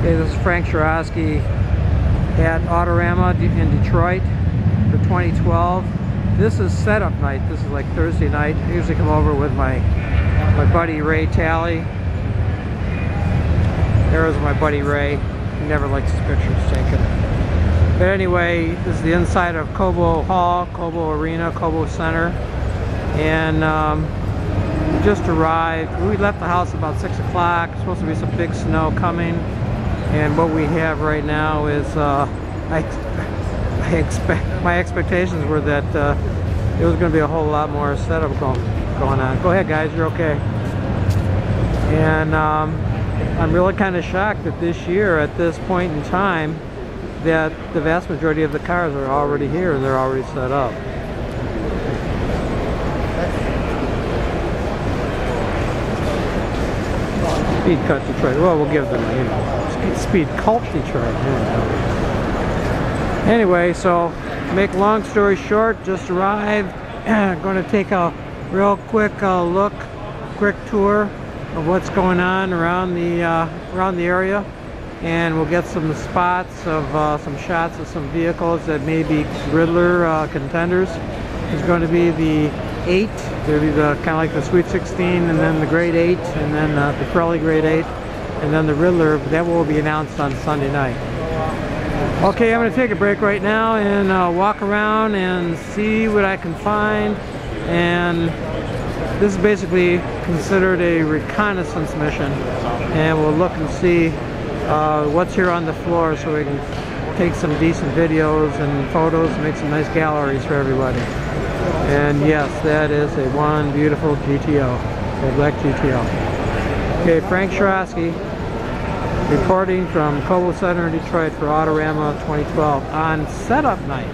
Okay, this is Frank Sherosky at Autorama in Detroit for 2012. This is setup night. This is like Thursday night. I usually come over with my buddy Ray Talley. There's my buddy Ray. He never likes his pictures taken. But anyway, this is the inside of Cobo Hall, Cobo Arena, Cobo Center. And we just arrived. We left the house about 6 o'clock. There's supposed to be some big snow coming. And what we have right now is, my expectations were that there was going to be a whole lot more setup going on. Go ahead, guys, you're okay. And I'm really kind of shocked that this year, at this point in time, that the vast majority of the cars are already here and they're already set up. Speed Cut Detroit. Well, we'll give them, you know, Speed Cult Detroit. Anyway, so make a long story short, just arrived. Going to take a real quick quick tour of what's going on around the area, and we'll get some spots of some shots of some vehicles that may be Riddler contenders. There's going to be the 8, there'll be the kind of like the Sweet 16, and then the Grade 8, and then the Pirelli Grade 8, and then the Riddler. That will be announced on Sunday night. Okay, I'm going to take a break right now and walk around and see what I can find. And this is basically considered a reconnaissance mission, and we'll look and see what's here on the floor so we can take some decent videos and photos and make some nice galleries for everybody. And yes, that is one beautiful GTO, a black GTO. Okay, Frank Sherosky reporting from Cobo Center in Detroit for Autorama 2012 on setup night.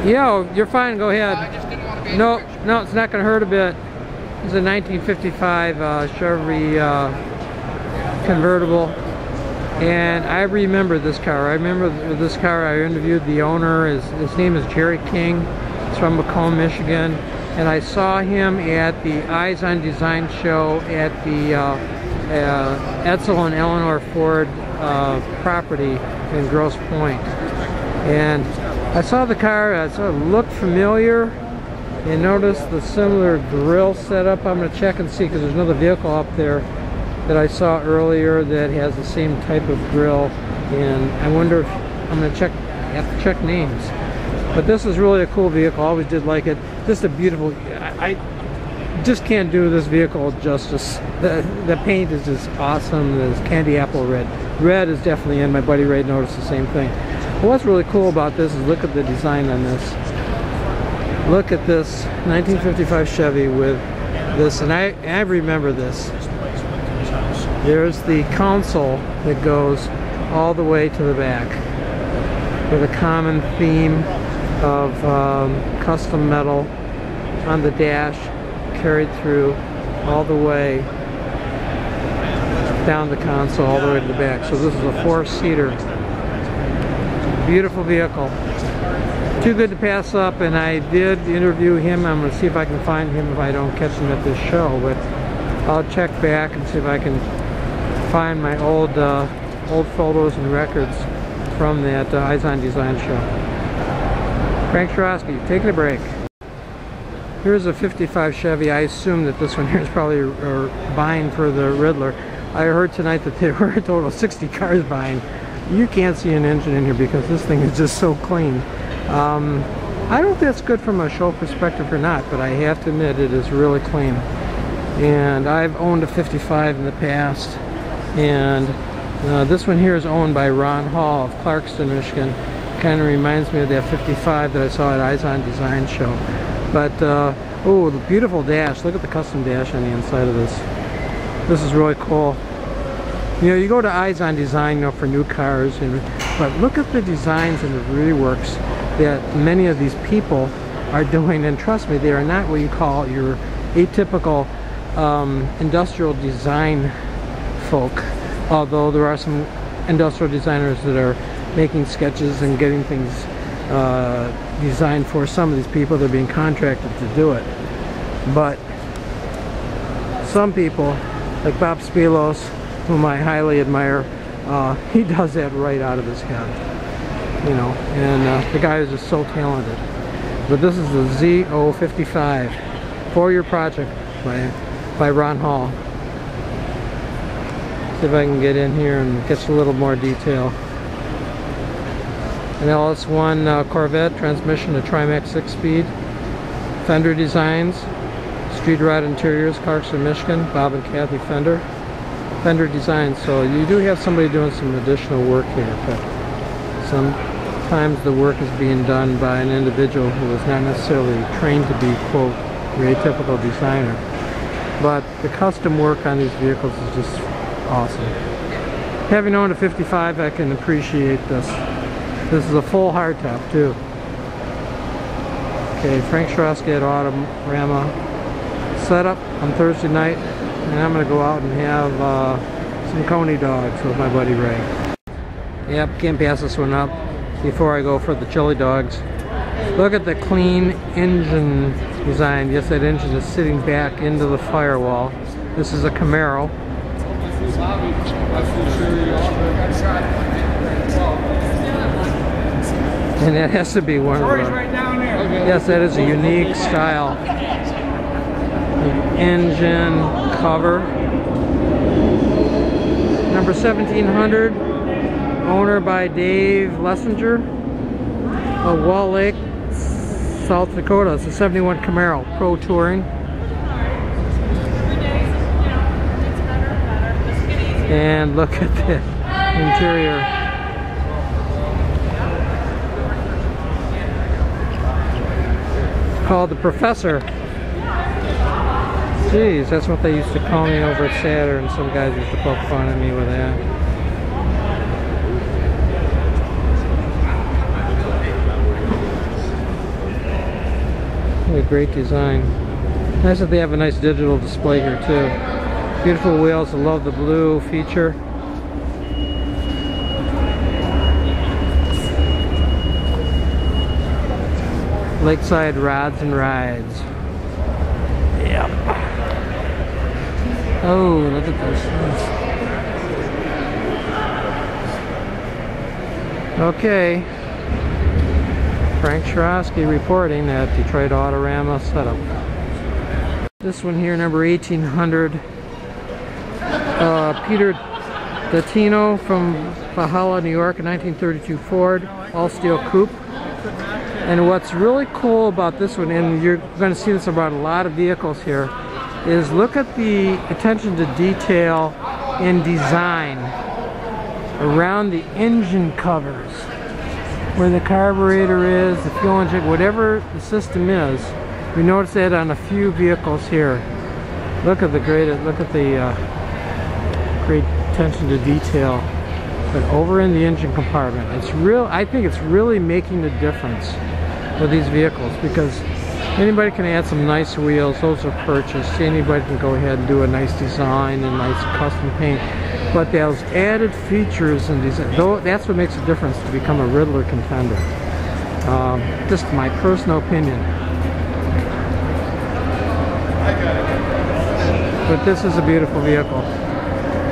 Yo, you're fine, go ahead. I just didn't want to be No, it's not going to hurt a bit. This is a 1955 Chevy convertible, and I remember this car. I remember this car. I interviewed the owner. His name is Jerry King. He's from Macomb, Michigan, and I saw him at the Eyes on Design show at the Edsel and Eleanor Ford property in Grosse Pointe. And I saw the car, it sort of looked familiar, And notice the similar grill setup. I'm going to check and see, because there's another vehicle up there that I saw earlier that has the same type of grill. And I wonder if I'm going to check. I have to check names. But this is really a cool vehicle. I always did like it. Just a beautiful. I just can't do this vehicle justice. The paint is just awesome. This candy apple red. Red is definitely in. My buddy Ray noticed the same thing. But what's really cool about this is look at the design on this. Look at this 1955 Chevy with this, and I remember this. There's the console that goes all the way to the back with a common theme of custom metal on the dash, carried through all the way down the console all the way to the back. So this is a 4-seater. Beautiful vehicle. Too good to pass up, and I did interview him. I'm going to see if I can find him if I don't catch him at this show, but I'll check back and see if I can find my old photos and records from that Eyes on Design show. Frank Sherosky, taking a break. Here's a 55 Chevy. I assume that this one here is probably buying for the Riddler. I heard tonight that there were a total of 60 cars buying. You can't see an engine in here because this thing is just so clean. I don't know if that's good from a show perspective or not, but I have to admit it is really clean. And I've owned a 55 in the past, and this one here is owned by Ron Hall of Clarkston, Michigan. Kind of reminds me of that 55 that I saw at Eyes on Design show. But oh, the beautiful dash. Look at the custom dash on the inside of this. This is really cool. You know, you go to Eyes on Design, you know, for new cars, but look at the designs and the reworks that many of these people are doing. And trust me, they are not what you call your atypical industrial design folk. Although there are some industrial designers that are making sketches and getting things designed for some of these people. They're being contracted to do it. But some people, like Bob Spilos, whom I highly admire, he does that right out of his head. You know, and the guy is just so talented. But this is the Z055 4-year project by Ron Hall. See if I can get in here and get a little more detail. An LS1 Corvette transmission to Trimax 6-speed. Fender Designs, Street Rod Interiors, Clarkston, Michigan. Bob and Kathy Fender. Fender Designs. So you do have somebody doing some additional work here, but sometimes the work is being done by an individual who is not necessarily trained to be, quote, your atypical designer. But the custom work on these vehicles is just awesome. Having owned a 55, I can appreciate this. This is a full hardtop too. Okay, Frank Sherosky at Autorama setup on Thursday night, and I'm going to go out and have some coney dogs with my buddy Ray. Yep, can't pass this one up before I go for the chili dogs. Look at the clean engine design. Yes, that engine is sitting back into the firewall. This is a Camaro. And that has to be one of the... Yes, that is a unique style. Engine cover. Number 1700. Owner by Dave Lessinger of Wall Lake, South Dakota. It's a 71 Camaro Pro Touring. And look at the interior. It's called the Professor. Jeez, that's what they used to call me over at Saturn. Some guys used to poke fun at me with that. What a great design. Nice that they have a nice digital display here too. Beautiful wheels. I love the blue feature. Lakeside Rods and Rides. Yep. Oh, look at this. Okay. Frank Sherosky reporting at Detroit Autorama setup. This one here, number 1800. Peter Datino from Valhalla, New York, a 1932 Ford all-steel coupe. And what's really cool about this one, and you're going to see this about a lot of vehicles here, is look at the attention to detail in design around the engine covers, where the carburetor is, the fuel injector, whatever the system is. We notice that on a few vehicles here. Look at the great attention to detail. But over in the engine compartment, I think it's really making a difference with these vehicles, because anybody can add some nice wheels. Those are purchased. Anybody can go ahead and do a nice design and nice custom paint. But those added features and design, that's what makes a difference to become a Riddler contender. Just my personal opinion. But this is a beautiful vehicle.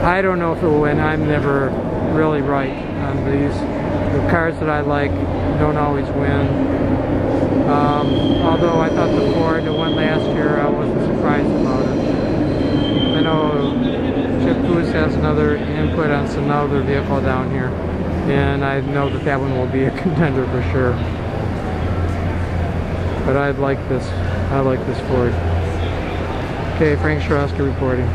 I don't know if it will win. I'm never really right on these. The cars that I like don't always win. Although I thought the Ford that won last year, I wasn't surprised about it. I know Chip Coos has another input on some other vehicle down here, and I know that one will be a contender for sure. But I like this Ford. Okay, Frank Sherosky reporting.